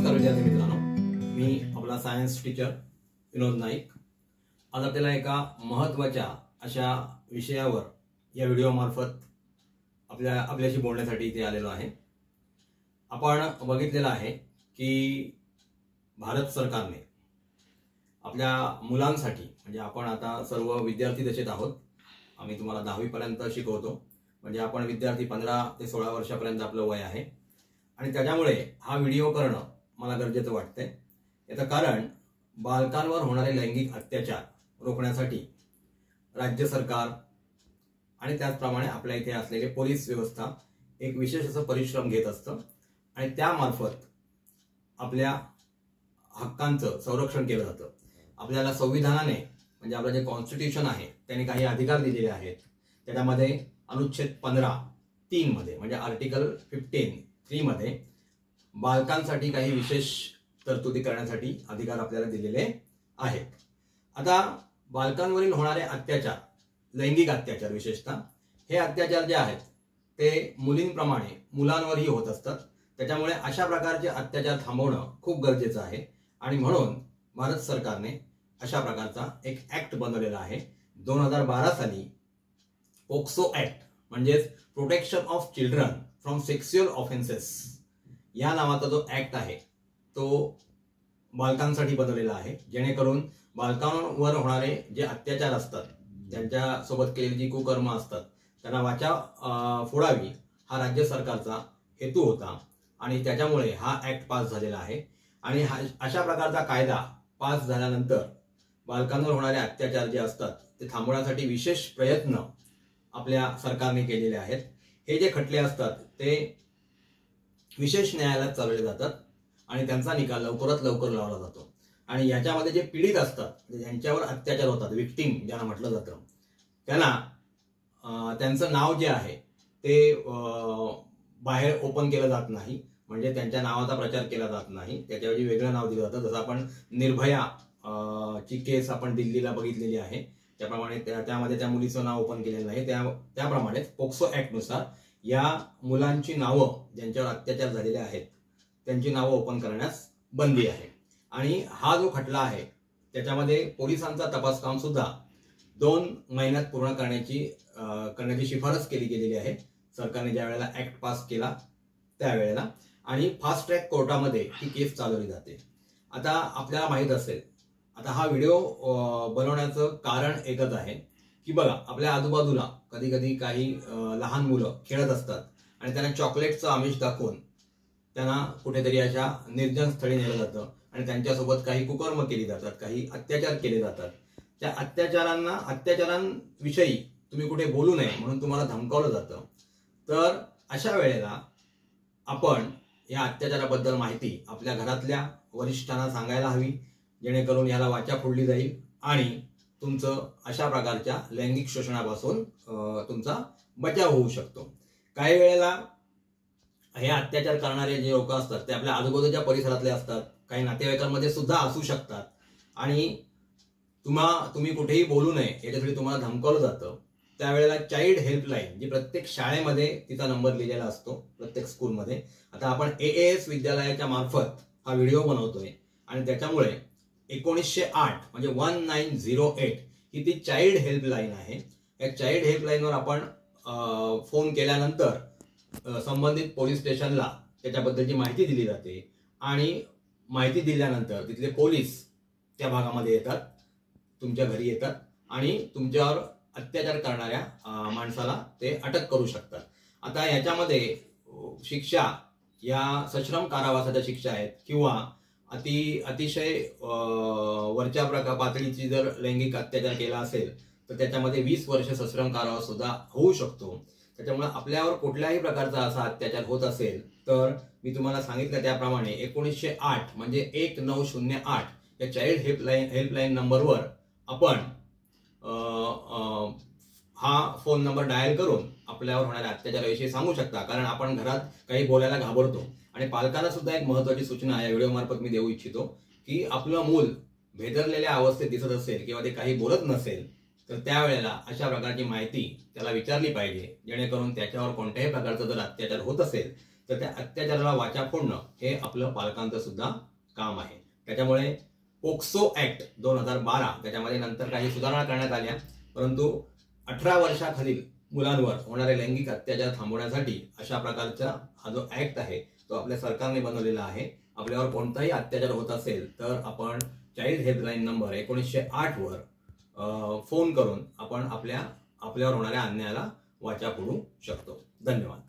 नमस्कार विद्यार्थी मित्रांनो, मी आपला सायन्स टीचर विनोद नाईक आज आपल्याला एका महत्त्वाच्या अशा विषयावर या व्हिडिओ मार्फत आपल्याशी बोलण्यासाठी इथे आलेलो आहे। आपण बघितलेलं आहे की भारत सरकारने आपल्या मुलांसाठी म्हणजे आपण आता सर्व विद्यार्थी दशेत आहोत। आम्ही तुम्हाला 10वी पर्यंत शिकवतो, म्हणजे आपण विद्यार्थी 15 ते 16 वर्षापर्यंत आपलं वय आहे आणि त्याच्यामुळे हा व्हिडिओ करणं मला गरजेचं वाटतंय। याचं कारण बालकांवर होणारे लैंगिक अत्याचार रोखण्यासाठी राज्य सरकार आणि त्याचप्रमाणे आपल्या इथे असलेले पोलीस व्यवस्था एक विशेष असं परिश्रम घेत असतं आणि त्यामार्फत आपल्या हक्कांचं संरक्षण केलं जातं। आपल्याला संविधानाने म्हणजे आपलं जे कॉन्स्टिट्यूशन आहे त्याने काही अधिकार दिलेले आहेत। त्याच्यामध्ये अनुच्छेद 15(3) मध्ये म्हणजे आर्टिकल 15(3) मध्ये बालकांसाठी काही विशेष तरतुदी करण्यासाठी अधिकार आपल्याला दिलेले आहेत। आता बालकांवरील होणारे अत्याचार, लैंगिक अत्याचार विशेषतः हे अत्याचार जे आहेत ते मुलींप्रमाणे मुलांवरही होत असतात। त्याच्यामुळे अशा प्रकारचे अत्याचार थांबवणं खूप गरजेचं आहे आणि म्हणून भारत सरकारने अशा प्रकारचा एक ऍक्ट बनवलेला आहे। 2012 साली पोक्सो ऍक्ट म्हणजे protection of children from sexual offences या नावाचा जो ऍक्ट आहे तो बालकांसाठी बनवलेला आहे, जेणेकरून बालकांवर होणारे जे अत्याचार असतात, त्यांच्यासोबत केलेली जी कुकर्म असतात त्यांना वाचा फोडावी हा राज्य सरकारचा हेतू होता आणि त्याच्यामुळे हा ऍक्ट पास झालेला आहे। आणि अशा प्रकारचा कायदा पास झाल्यानंतर बालकांवर होणारे अत्याचार जे असतात ते थांबवण्यासाठी विशेष प्रयत्न आपल्या सरकारने केलेले आहेत। हे जे खटले असतात ते विशेष न्यायालयात चालवले जातात आणि त्यांचा निकाल लवकरात लवकर लावला जातो आणि याच्यामध्ये जे पीडित असतात, ज्यांच्यावर अत्याचार होतात, विक्टिम ज्यांना म्हटलं जातं, त्यांना त्यांचं नाव जे आहे ते बाहेर ओपन केलं जात नाही, म्हणजे त्यांच्या नावाचा प्रचार केला जात नाही, त्याच्याऐवजी वेगळं नाव दिलं जातं। जसं आपण निर्भया ची केस आपण दिल्लीला बघितलेली आहे, त्याप्रमाणे त्यामध्ये त्या मुलीचं नाव ओपन केलेलं नाही, त्याप्रमाणे पोक्सो ऍक्ट नुसार या मुलांची नावं ज्यांच्यावर अत्याचार झालेले आहेत त्यांची नावं ओपन करण्यास बंदी आहे। आणि हा जो खटला आहे त्याच्यामध्ये पोलिसांचा तपास काम सुद्धा 2 महिन्यात पूर्ण करण्याची शिफारस केली गेलेली आहे सरकारने ज्या वेळेला ऍक्ट पास केला त्यावेळेला, आणि फास्ट ट्रॅक कोर्टामध्ये ही केस चालवली जाते। आता आपल्याला माहित असेल, आता हा व्हिडिओ बनवण्याचं कारण एकच आहे की बघा, आपल्या आजूबाजूला कधी कधी काही लहान मुलं खेळत असतात आणि त्यांना चॉकलेटचं आमिष दाखवून त्यांना कुठेतरी अशा निर्जन स्थळी नेलं जातं आणि त्यांच्यासोबत काही कुकर्म केली जातात, काही अत्याचार केले जातात। त्या अत्याचारांविषयी तुम्ही कुठे बोलू नये म्हणून तुम्हाला धमकावलं जातं। तर अशा वेळेला आपण या अत्याचाराबद्दल माहिती आपल्या घरातल्या वरिष्ठांना सांगायला हवी, जेणेकरून याला वाचा फोडली जाईल आणि तुमचं अशा प्रकारच्या लैंगिक शोषणापासून तुमचा बचाव होऊ शकतो। काही वेळेला हे अत्याचार करणारे जे लोक असतात ते आपल्या आजूबाजूच्या परिसरातले असतात, काही नातेवाईकांमध्ये सुद्धा असू शकतात आणि तुम्ही कुठेही बोलू नये याच्यासाठी तुम्हाला धमकावलं जातं। त्यावेळेला चाइल्ड हेल्पलाईन जी प्रत्येक शाळेमध्ये तिचा नंबर लिहिलेला असतो, प्रत्येक स्कूलमध्ये। आता आपण AAS विद्यालयाच्या मार्फत हा व्हिडिओ बनवतोय आणि त्याच्यामुळे 1908 म्हणजे 1908 ही ती चाइल्ड हेल्पलाईन आहे। या चाइल्ड हेल्पलाईनवर आपण फोन केल्यानंतर संबंधित पोलीस स्टेशनला त्याच्याबद्दलची माहिती दिली जाते आणि माहिती दिल्यानंतर तिथले पोलीस त्या भागामध्ये येतात, तुमच्या घरी येतात आणि तुमच्यावर अत्याचार करणाऱ्या माणसाला ते अटक करू शकतात। आता याच्यामध्ये शिक्षा या सश्रम कारावासाच्या शिक्षा आहेत किंवा अतिशय वरच्या पातळीची जर लैंगिक अत्याचार केला असेल तर त्याच्यामध्ये 20 वर्ष सश्रम कारावास सुद्धा होऊ शकतो। त्याच्यामुळे आपल्यावर कुठल्याही प्रकारचा असा अत्याचार होत असेल तर मी तुम्हाला सांगितलं त्याप्रमाणे 1908 म्हणजे 1908 या चाइल्ड हेल्पलाईन नंबरवर आपण हा फोन नंबर डायल करून आपल्यावर होणाऱ्या अत्याचाराविषयी सांगू शकता। कारण आपण घरात काही बोलायला घाबरतो आणि पालकांना सुद्धा एक महत्त्वाची सूचना या व्हिडिओ मार्फत मी देऊ इच्छितो की आपलं मूल भेदरलेल्या अवस्थेत दिसत असेल किंवा ते काही बोलत नसेल तर त्यावेळेला अशा प्रकारची माहिती त्याला विचारली पाहिजे, जेणेकरून त्याच्यावर कोणत्याही प्रकारचा जर अत्याचार होत असेल तर त्या अत्याचाराला वाचा फोडणं हे आपलं पालकांचं सुद्धा काम आहे. त्याच्यामुळे पोक्सो ऍक्ट 2012 त्याच्यामध्ये नंतर काही सुधारणा करण्यात आल्या, परंतु 18 वर्षाखालील मुलांवर होणारे लैंगिक अत्याचार थांबवण्यासाठी अशा प्रकारचा हा जो ऍक्ट आहे तो आपल्या सरकारने बनवलेला आहे. आपल्यावर कोणताही अत्याचार होत असेल तर आपण चाइल्ड हेल्पलाईन नंबर 1908 वर फोन करून आपण आपल्यावर होणाऱ्या अन्यायाला वाचा फोडू शकतो. धन्यवाद.